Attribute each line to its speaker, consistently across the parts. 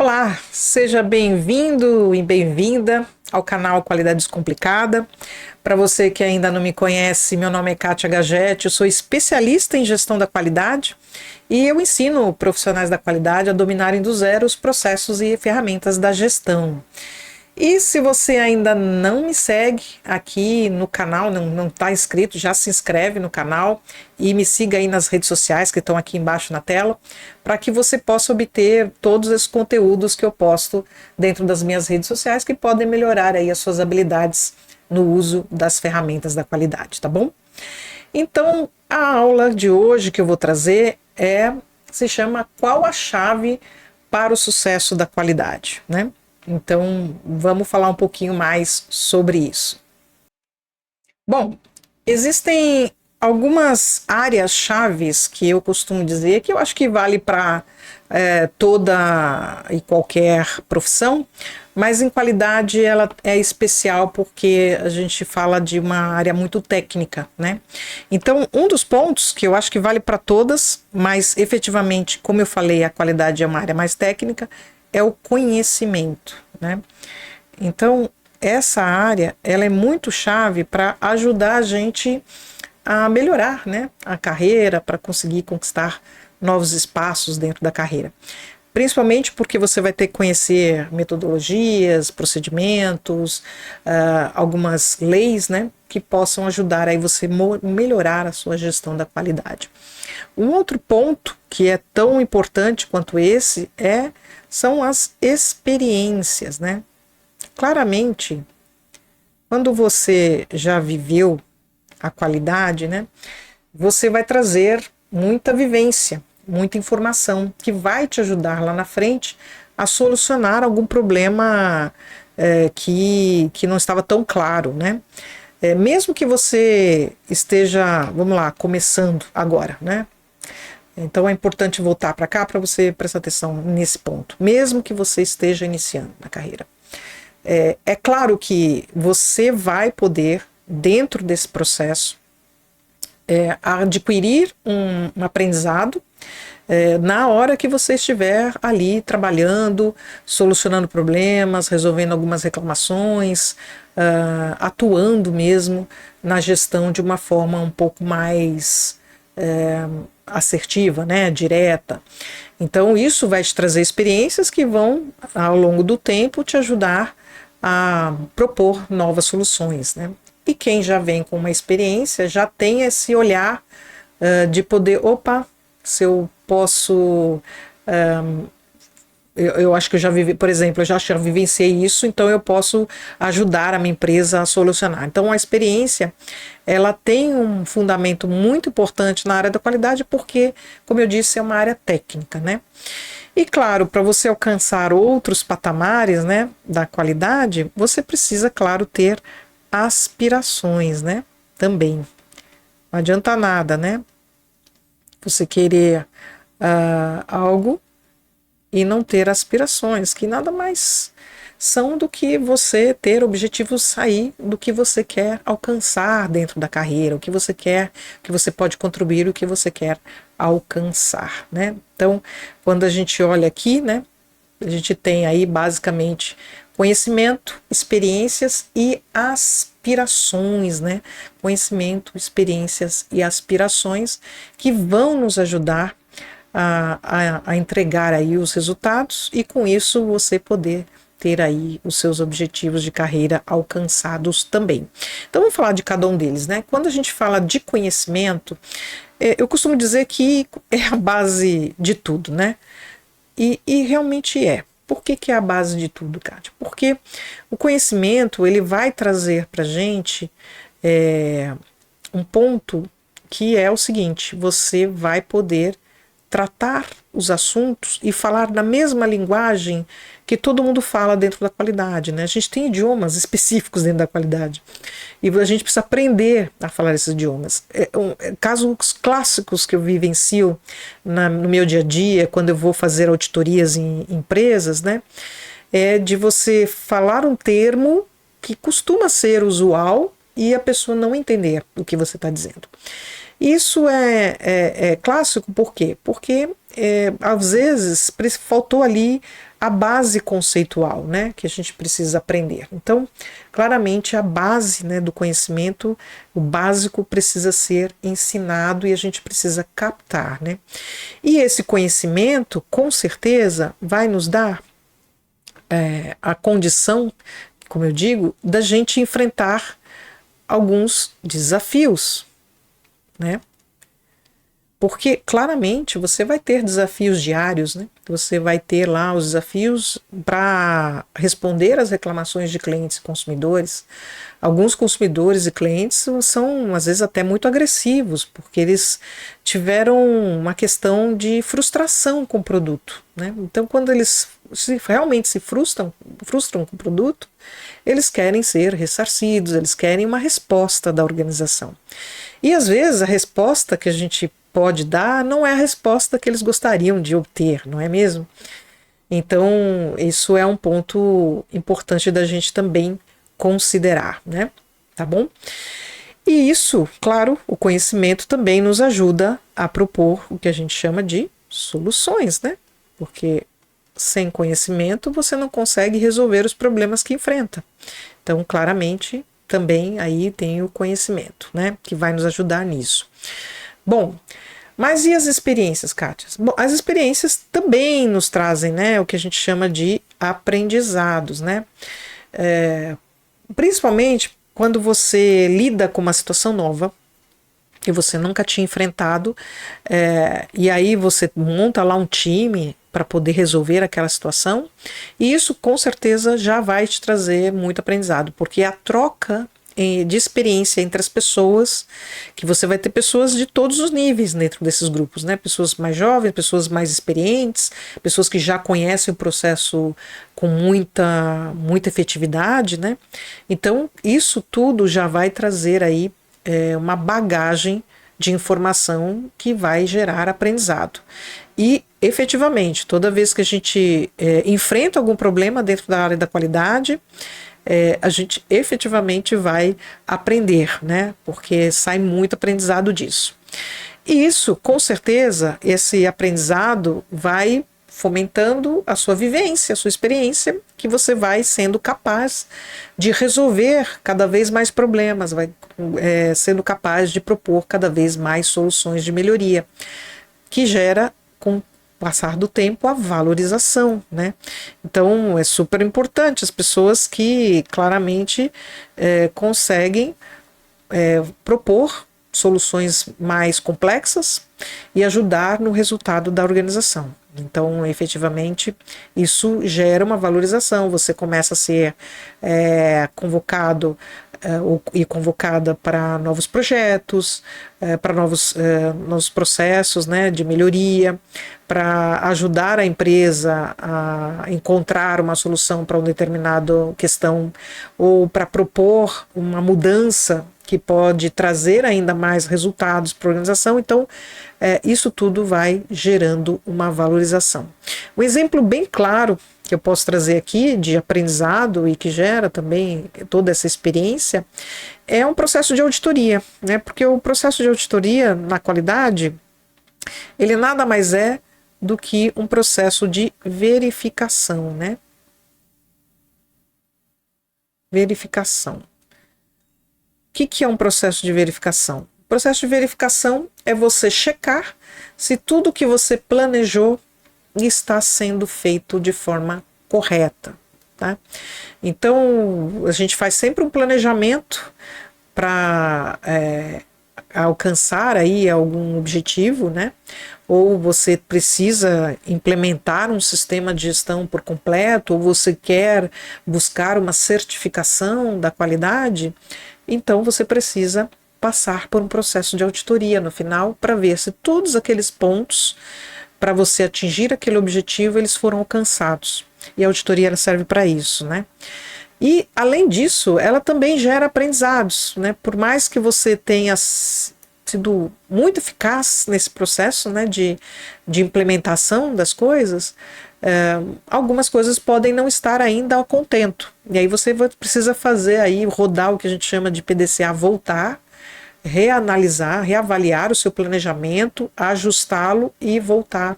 Speaker 1: Olá, seja bem-vindo e bem-vinda ao canal Qualidade Descomplicada. Para você que ainda não me conhece, meu nome é Kátia Gagete, eu sou especialista em gestão da qualidade e eu ensino profissionais da qualidade a dominarem do zero os processos e ferramentas da gestão. E se você ainda não me segue aqui no canal, não está inscrito, já se inscreve no canal e me siga aí nas redes sociais que estão aqui embaixo na tela, para que você possa obter todos esses conteúdos que eu posto dentro das minhas redes sociais que podem melhorar aí as suas habilidades no uso das ferramentas da qualidade, tá bom? Então, a aula de hoje que eu vou trazer se chama Qual a chave para o sucesso da qualidade, né? Então, vamos falar um pouquinho mais sobre isso. Bom, existem algumas áreas chaves que eu costumo dizer que eu acho que vale para toda e qualquer profissão, mas em qualidade ela é especial porque a gente fala de uma área muito técnica, né? Então, um dos pontos que eu acho que vale para todas, mas efetivamente, como eu falei, a qualidade é uma área mais técnica, é o conhecimento, né? Então, essa área ela é muito chave para ajudar a gente a melhorar, né, a carreira, para conseguir conquistar novos espaços dentro da carreira. Principalmente porque você vai ter que conhecer metodologias, procedimentos, algumas leis, né, que possam ajudar aí você melhorar a sua gestão da qualidade. Um outro ponto que é tão importante quanto esse são as experiências, né? Claramente, quando você já viveu a qualidade, né, você vai trazer muita vivência, muita informação que vai te ajudar lá na frente a solucionar algum problema que não estava tão claro, né? Mesmo que você esteja, vamos lá, começando agora, né? Então é importante voltar para cá para você prestar atenção nesse ponto, mesmo que você esteja iniciando na carreira. É claro que você vai poder, dentro desse processo, adquirir um aprendizado na hora que você estiver ali trabalhando, solucionando problemas, resolvendo algumas reclamações, atuando mesmo na gestão de uma forma um pouco mais assertiva, né, direta. Então isso vai te trazer experiências que vão, ao longo do tempo, te ajudar a propor novas soluções, né? E quem já vem com uma experiência já tem esse olhar de poder, se eu posso, eu acho que eu já vivi, por exemplo, eu já vivenciei isso, então eu posso ajudar a minha empresa a solucionar. Então a experiência, ela tem um fundamento muito importante na área da qualidade porque, como eu disse, é uma área técnica, né? E claro, para você alcançar outros patamares, né, da qualidade, você precisa, claro, ter aspirações, né, também. Não adianta nada, né, você querer algo e não ter aspirações, que nada mais são do que você ter objetivos, sair do que você quer alcançar dentro da carreira, o que você quer, o que você pode contribuir, o que você quer alcançar, né? Então, quando a gente olha aqui, né, a gente tem aí basicamente conhecimento, experiências e aspirações, né? Conhecimento, experiências e aspirações que vão nos ajudar a entregar aí os resultados e com isso você poder ter aí os seus objetivos de carreira alcançados também. Então vamos falar de cada um deles, né? Quando a gente fala de conhecimento, eu costumo dizer que é a base de tudo, né? E realmente é. Por que é a base de tudo, Kátia? Porque o conhecimento ele vai trazer para a gente um ponto que é o seguinte: você vai poder tratar os assuntos e falar na mesma linguagem que todo mundo fala dentro da qualidade, né? A gente tem idiomas específicos dentro da qualidade e a gente precisa aprender a falar esses idiomas. Casos clássicos que eu vivencio no meu dia a dia, quando eu vou fazer auditorias em empresas, né? É de você falar um termo que costuma ser usual e a pessoa não entender o que você está dizendo. Isso é clássico, por quê? Porque às vezes faltou ali a base conceitual, né, que a gente precisa aprender. Então, claramente a base, né, do conhecimento, o básico precisa ser ensinado e a gente precisa captar, né? E esse conhecimento, com certeza, vai nos dar a condição, como eu digo, da gente enfrentar alguns desafios, né? Porque claramente você vai ter desafios diários, né? Você vai ter lá os desafios para responder às reclamações de clientes e consumidores. Alguns consumidores e clientes são, às vezes, até muito agressivos, porque eles tiveram uma questão de frustração com o produto, né? Então, quando eles realmente se frustram com o produto, eles querem ser ressarcidos, eles querem uma resposta da organização. E às vezes a resposta que a gente pode dar não é a resposta que eles gostariam de obter, não é mesmo? Então, isso é um ponto importante da gente também considerar, né? Tá bom? E isso, claro, o conhecimento também nos ajuda a propor o que a gente chama de soluções, né? Porque sem conhecimento você não consegue resolver os problemas que enfrenta. Então, claramente, também aí tem o conhecimento, né? Que vai nos ajudar nisso. Bom, mas e as experiências, Kátia? Bom, as experiências também nos trazem, né, o que a gente chama de aprendizados, né? Principalmente quando você lida com uma situação nova que você nunca tinha enfrentado, e aí você monta lá um time para poder resolver aquela situação, e isso com certeza já vai te trazer muito aprendizado, porque a troca de experiência entre as pessoas, que você vai ter pessoas de todos os níveis dentro desses grupos, né? Pessoas mais jovens, pessoas mais experientes, pessoas que já conhecem o processo com muita efetividade, né? Então, isso tudo já vai trazer aí uma bagagem de informação que vai gerar aprendizado. E, efetivamente, toda vez que a gente enfrenta algum problema dentro da área da qualidade, a gente efetivamente vai aprender, né? Porque sai muito aprendizado disso. E isso, com certeza, esse aprendizado vai fomentando a sua vivência, a sua experiência, que você vai sendo capaz de resolver cada vez mais problemas, vai sendo capaz de propor cada vez mais soluções de melhoria, que gera, com passar do tempo, a valorização, né? Então é super importante as pessoas que claramente conseguem propor soluções mais complexas e ajudar no resultado da organização. Então, efetivamente, isso gera uma valorização, você começa a ser convocado e convocada para novos projetos, para novos processos, né, de melhoria, para ajudar a empresa a encontrar uma solução para uma determinada questão ou para propor uma mudança que pode trazer ainda mais resultados para a organização. Então, isso tudo vai gerando uma valorização. Um exemplo bem claro que eu posso trazer aqui de aprendizado e que gera também toda essa experiência é um processo de auditoria, né? Porque o processo de auditoria na qualidade, ele nada mais é do que um processo de verificação, né? Verificação. O que é um processo de verificação? O processo de verificação é você checar se tudo que você planejou está sendo feito de forma correta, tá? Então, a gente faz sempre um planejamento para alcançar aí algum objetivo, né? Ou você precisa implementar um sistema de gestão por completo, ou você quer buscar uma certificação da qualidade, então você precisa passar por um processo de auditoria no final para ver se todos aqueles pontos para você atingir aquele objetivo eles foram alcançados. E a auditoria ela serve para isso, né? E além disso, ela também gera aprendizados, né? Por mais que você tenha sido muito eficaz nesse processo, né, de implementação das coisas, algumas coisas podem não estar ainda ao contento. E aí você precisa fazer aí, rodar o que a gente chama de PDCA, voltar, reanalisar, reavaliar o seu planejamento, ajustá-lo e voltar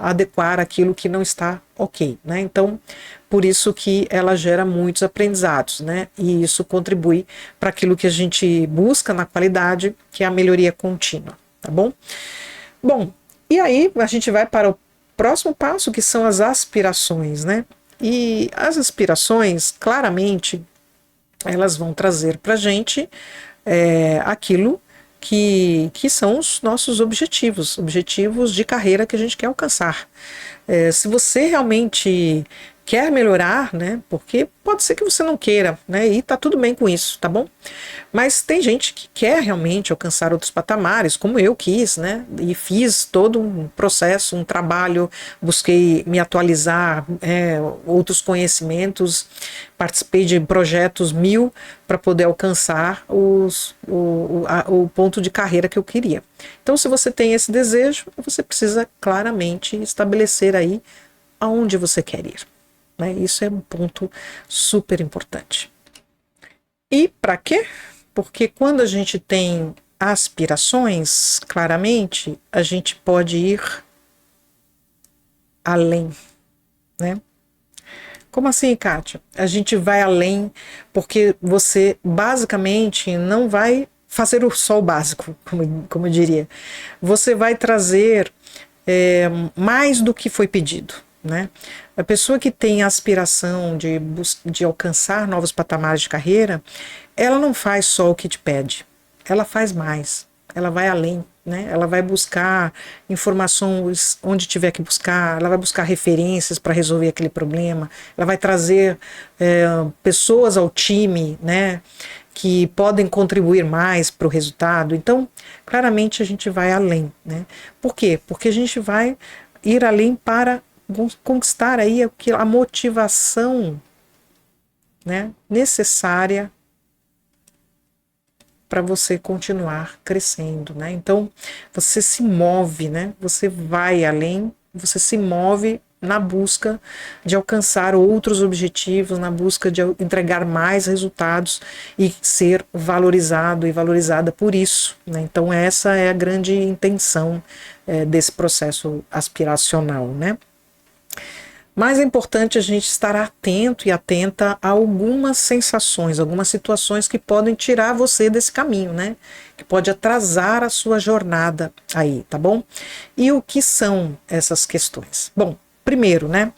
Speaker 1: adequar aquilo que não está ok, né? Então, por isso que ela gera muitos aprendizados, né? E isso contribui para aquilo que a gente busca na qualidade, que é a melhoria contínua, tá bom? Bom, e aí a gente vai para o próximo passo, que são as aspirações, né? E as aspirações, claramente, elas vão trazer para a gente aquilo que são os nossos objetivos de carreira que a gente quer alcançar. Se você realmente quer melhorar, né? Porque pode ser que você não queira, né? E tá tudo bem com isso, tá bom? Mas tem gente que quer realmente alcançar outros patamares, como eu quis, né? E fiz todo um processo, um trabalho, busquei me atualizar, outros conhecimentos, participei de projetos 1000 para poder alcançar o ponto de carreira que eu queria. Então, se você tem esse desejo, você precisa claramente estabelecer aí aonde você quer ir. Né? Isso é um ponto super importante. E para quê? Porque quando a gente tem aspirações, claramente, a gente pode ir além, né? Como assim, Kátia? A gente vai além porque você basicamente não vai fazer só o básico, como eu diria. Você vai trazer mais do que foi pedido, né? A pessoa que tem a aspiração de alcançar novos patamares de carreira, ela não faz só o que te pede, ela faz mais, ela vai além, né? Ela vai buscar informações onde tiver que buscar, ela vai buscar referências para resolver aquele problema, ela vai trazer pessoas ao time, né? Que podem contribuir mais para o resultado. Então, claramente a gente vai além, né? Por quê? Porque a gente vai ir além para conquistar aí a motivação, né, necessária para você continuar crescendo, né? Então, você se move, né? Você vai além, você se move na busca de alcançar outros objetivos, na busca de entregar mais resultados e ser valorizado e valorizada por isso, né? Então, essa é a grande intenção desse processo aspiracional, né? Mas é importante a gente estar atento e atenta a algumas sensações, algumas situações que podem tirar você desse caminho, né? Que pode atrasar a sua jornada aí, tá bom? E o que são essas questões? Bom, primeiro, né?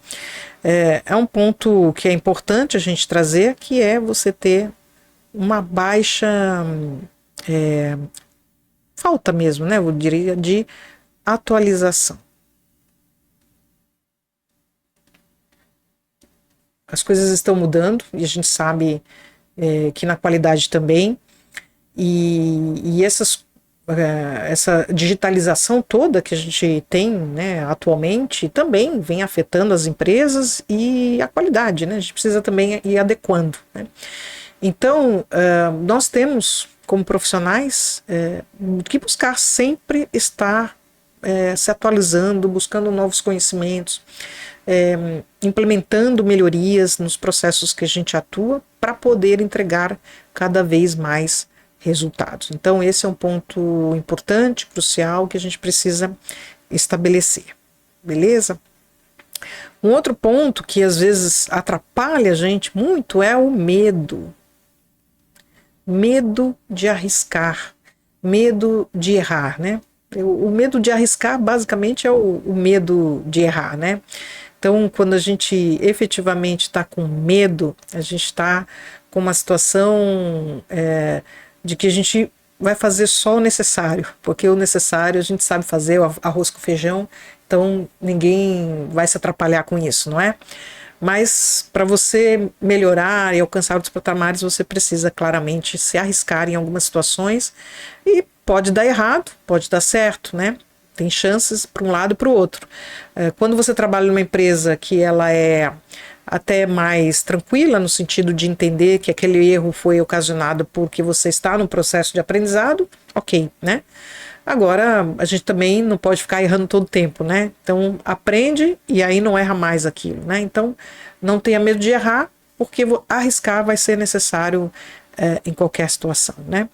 Speaker 1: É um ponto que é importante a gente trazer, que é você ter uma baixa falta mesmo, né? Eu diria de atualização. As coisas estão mudando e a gente sabe que na qualidade também. E essa digitalização toda que a gente tem, né, atualmente também vem afetando as empresas e a qualidade, né? A gente precisa também ir adequando, né? Então, nós temos, como profissionais, que buscar sempre estar se atualizando, buscando novos conhecimentos, implementando melhorias nos processos que a gente atua para poder entregar cada vez mais resultados. Então, esse é um ponto importante, crucial, que a gente precisa estabelecer. Beleza? Um outro ponto que às vezes atrapalha a gente muito é o medo. Medo de arriscar, medo de errar, né? O medo de arriscar basicamente é o medo de errar, né? Então, quando a gente efetivamente está com medo, a gente está com uma situação de que a gente vai fazer só o necessário, porque o necessário a gente sabe fazer, o arroz com feijão, então ninguém vai se atrapalhar com isso, não é? Mas para você melhorar e alcançar outros patamares, você precisa claramente se arriscar em algumas situações e pode dar errado, pode dar certo, né? Tem chances para um lado e para o outro. Quando você trabalha numa empresa que ela é até mais tranquila, no sentido de entender que aquele erro foi ocasionado porque você está no processo de aprendizado, ok, né? Agora, a gente também não pode ficar errando todo o tempo, né? Então, aprende e aí não erra mais aquilo, né? Então, não tenha medo de errar, porque arriscar vai ser necessário em qualquer situação, né?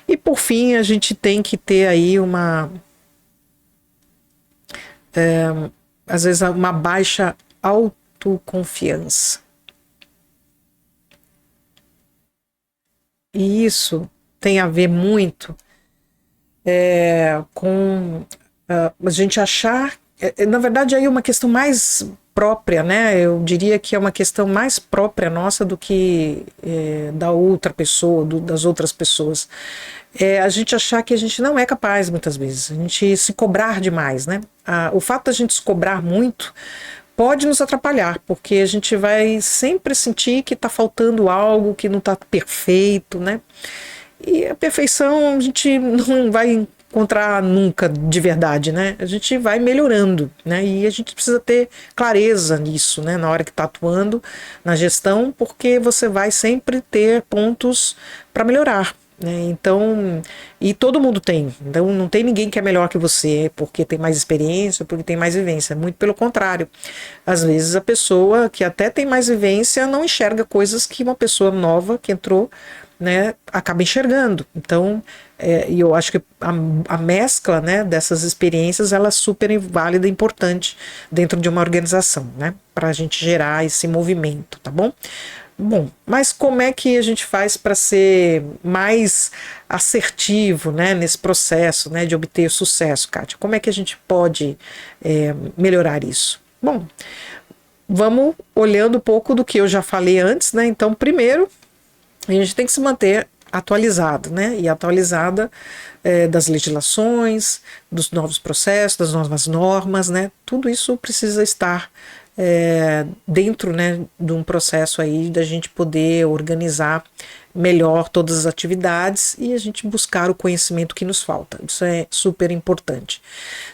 Speaker 1: E, por fim, a gente tem que ter aí às vezes uma baixa autoconfiança. E isso tem a ver muito com a gente achar, na verdade aí é uma questão mais própria, né? Eu diria que é uma questão mais própria nossa do que da outra pessoa, das outras pessoas. A gente achar que a gente não é capaz muitas vezes, a gente se cobrar demais, né? O fato da gente se cobrar muito pode nos atrapalhar, porque a gente vai sempre sentir que está faltando algo, que não está perfeito, né? E a perfeição a gente não vai encontrar nunca de verdade, né? A gente vai melhorando, né? E a gente precisa ter clareza nisso, né? Na hora que está atuando na gestão, porque você vai sempre ter pontos para melhorar, né? Então, e todo mundo tem. Então, não tem ninguém que é melhor que você porque tem mais experiência, porque tem mais vivência. Muito pelo contrário. Às vezes a pessoa que até tem mais vivência não enxerga coisas que uma pessoa nova que entrou, né, acaba enxergando. Então, e eu acho que a mescla, né, dessas experiências ela é super válida e importante dentro de uma organização, né, para a gente gerar esse movimento, tá bom? Bom, mas como é que a gente faz para ser mais assertivo, né, nesse processo, né, de obter sucesso, Kátia? Como é que a gente pode melhorar isso? Bom, vamos olhando um pouco do que eu já falei antes, né? Então, primeiro, a gente tem que se manter atualizado, né? E atualizada das legislações, dos novos processos, das novas normas, né? Tudo isso precisa estar dentro, né, de um processo aí da gente poder organizar melhor todas as atividades e a gente buscar o conhecimento que nos falta. Isso é super importante.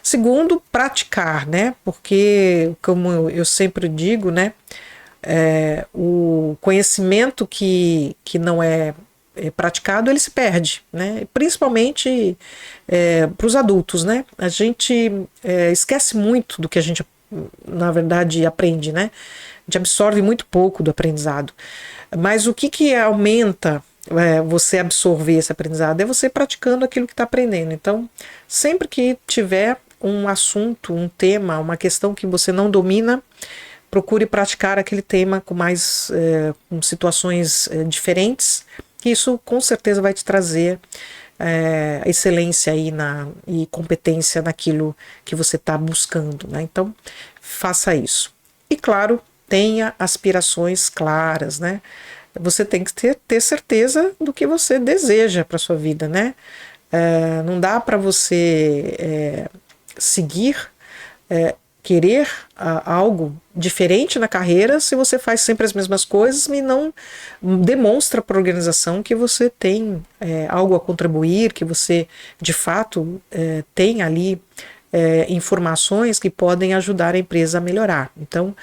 Speaker 1: Segundo, praticar, né? Porque, como eu sempre digo, né? O conhecimento que não é praticado, ele se perde, né? Principalmente para os adultos, né? A gente esquece muito do que a gente, na verdade, aprende, né? A gente absorve muito pouco do aprendizado. Mas o que aumenta você absorver esse aprendizado? É você praticando aquilo que está aprendendo. Então, sempre que tiver um assunto, um tema, uma questão que você não domina, procure praticar aquele tema com mais com situações diferentes, que isso com certeza vai te trazer excelência aí e competência naquilo que você está buscando, né? Então, faça isso. E claro, tenha aspirações claras, né? Você tem que ter certeza do que você deseja para sua vida, né? Não dá para você seguir querer algo diferente na carreira se você faz sempre as mesmas coisas e não demonstra para a organização que você tem algo a contribuir, que você de fato tem ali informações que podem ajudar a empresa a melhorar. Então,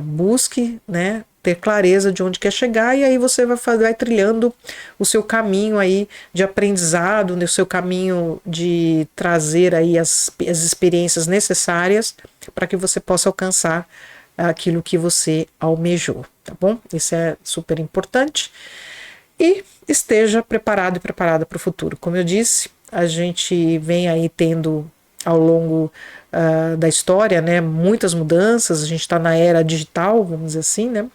Speaker 1: busque, né, ter clareza de onde quer chegar e aí você vai trilhando o seu caminho aí de aprendizado, o seu caminho de trazer aí as experiências necessárias para que você possa alcançar aquilo que você almejou, tá bom? Isso é super importante. E esteja preparado e preparada para o futuro. Como eu disse, a gente vem aí tendo ao longo da história, né, muitas mudanças. A gente está na era digital, vamos dizer assim, né?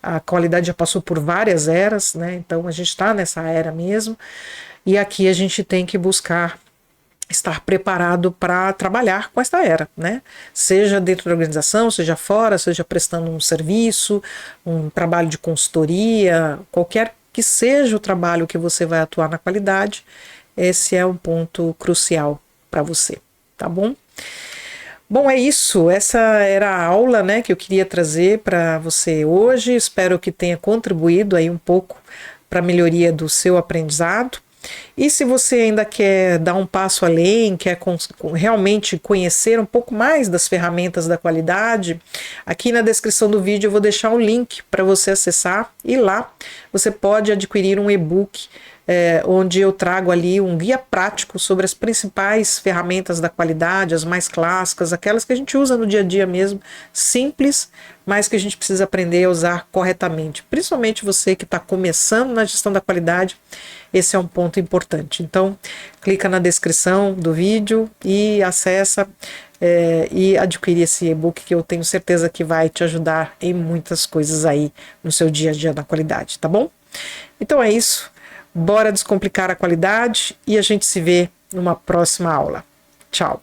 Speaker 1: A qualidade já passou por várias eras, né? Então a gente está nessa era mesmo. E aqui a gente tem que buscar estar preparado para trabalhar com esta era, né? Seja dentro da organização, seja fora, seja prestando um serviço, um trabalho de consultoria, qualquer que seja o trabalho que você vai atuar na qualidade, esse é um ponto crucial para você, tá bom? Bom, é isso. Essa era a aula, né, que eu queria trazer para você hoje. Espero que tenha contribuído aí um pouco para a melhoria do seu aprendizado. E se você ainda quer dar um passo além, quer realmente conhecer um pouco mais das ferramentas da qualidade, aqui na descrição do vídeo eu vou deixar um link para você acessar e lá você pode adquirir um e-book onde eu trago ali um guia prático sobre as principais ferramentas da qualidade, as mais clássicas, aquelas que a gente usa no dia a dia mesmo, simples, mas que a gente precisa aprender a usar corretamente. Principalmente você que está começando na gestão da qualidade, esse é um ponto importante. Então, clica na descrição do vídeo e acessa e adquirir esse e-book, que eu tenho certeza que vai te ajudar em muitas coisas aí no seu dia a dia na qualidade, tá bom? Então é isso, bora descomplicar a qualidade e a gente se vê numa próxima aula. Tchau!